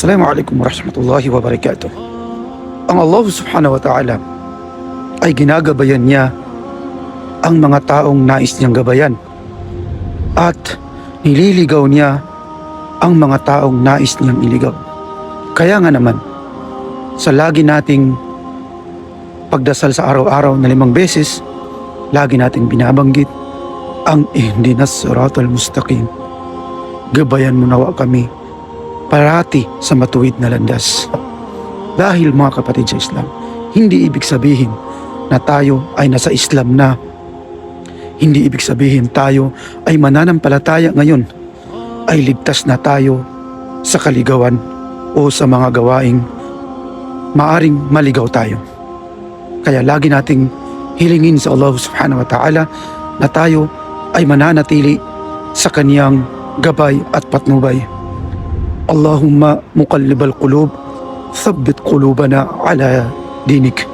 Assalamualaikum warahmatullahi wabarakatuh. Ang Allah subhanahu wa ta'ala ay ginagabayan niya ang mga taong nais niyang gabayan at nililigaw niya ang mga taong nais niyang iligaw. Kaya nga naman, sa lagi nating pagdasal sa araw-araw na 5 beses, lagi nating binabanggit ang ihdinas siratal mustaqim. Gabayan mo nawa kami parati sa matuwid na landas. Dahil mga kapatid sa Islam, hindi ibig sabihin na tayo ay nasa Islam na. Hindi ibig sabihin tayo ay mananampalataya ngayon ay ligtas na tayo sa kaligawan o sa mga gawaing maaring maligaw tayo. Kaya lagi nating hilingin sa Allah subhanahu wa ta'ala na tayo ay mananatili sa kaniyang gabay at patnubay. Allahumma muqallibal qulub, thabbit qulubana ala dinik.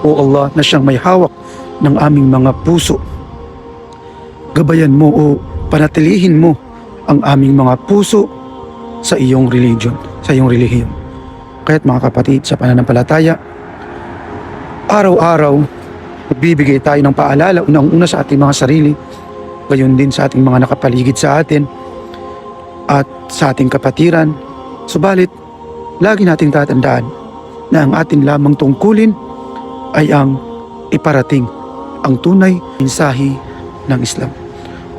O Allah na siyang may hawak ng aming mga puso, gabayan mo o panatilihin mo ang aming mga puso sa iyong religion, sa iyong relihiyon. Kaya't mga kapatid sa pananampalataya, araw-araw magbibigay tayo ng paalala unang-una sa ating mga sarili, gayon din sa ating mga nakapaligid sa atin at sa ating kapatiran. Subalit, lagi nating tatandaan na ang atin lamang tungkulin ay ang iparating ang tunay mensahe ng Islam.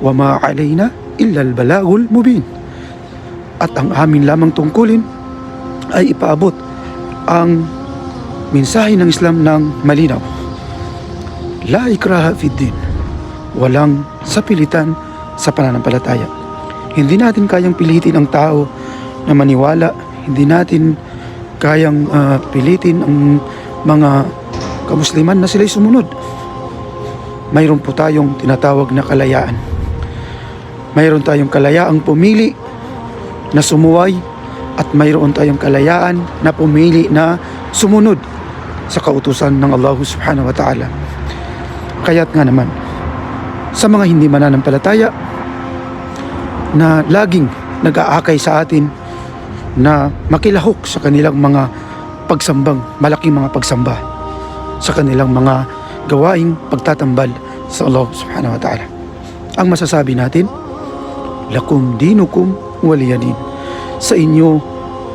Wa ma alayna illa al-balagul mubin. At ang amin lamang tungkulin ay ipaabot ang mensahe ng Islam ng malinaw. La ikraha fid din. Walang sapilitan sa pananampalataya. Hindi natin kayang pilitin ang tao na maniwala. Hindi natin kayang pilitin ang mga kamusliman na sila'y sumunod. Mayroon po tayong tinatawag na kalayaan. Mayroon tayong kalayaang pumili na sumuway at mayroon tayong kalayaan na pumili na sumunod sa kautusan ng Allah subhanahu wa ta'ala. Kaya't nga naman, sa mga hindi mananampalataya na laging nag-aakay sa atin na makilahok sa kanilang mga pagsambang, malaking mga pagsamba, sa kanilang mga gawaing pagtatambal sa Allah subhanahu wa ta'ala. Ang masasabi natin, lakum dinukum waliyadin. Sa inyo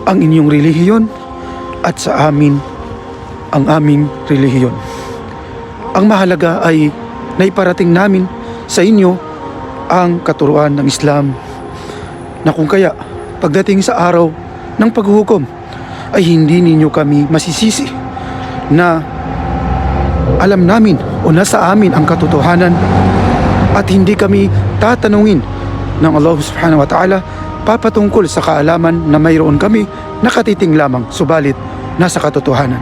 ang inyong relihiyon at sa amin ang aming relihiyon. Ang mahalaga ay naiparating namin sa inyo ang katuruan ng Islam na kung kaya pagdating sa araw ng paghuhukom ay hindi ninyo kami masisisi na alam namin o nasa amin ang katotohanan at hindi kami tatanungin ng Allah subhanahu wa ta'ala papatungkol sa kaalaman na mayroon kami nakatiting lamang subalit nasa katotohanan.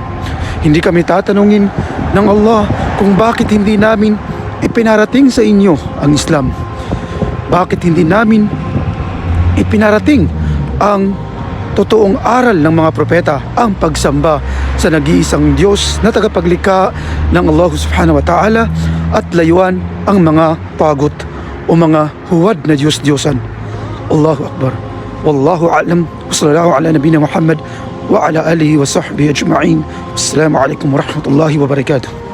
Hindi kami tatanungin ng Allah kung bakit hindi namin ipinarating sa inyo ang Islam. Bakit hindi namin ipinarating ang totoong aral ng mga propeta, ang pagsamba sa nag-iisang Diyos na tagapaglikha ng Allah subhanahu wa ta'ala at layuan ang mga tagut o mga huwad na Diyos-Diyosan. Allahu Akbar. Wallahu a'lam. Wa sallallahu ala nabina Muhammad wa ala alihi wa sahbihi ajma'in. Assalamu alaikum warahmatullahi wabarakatuh.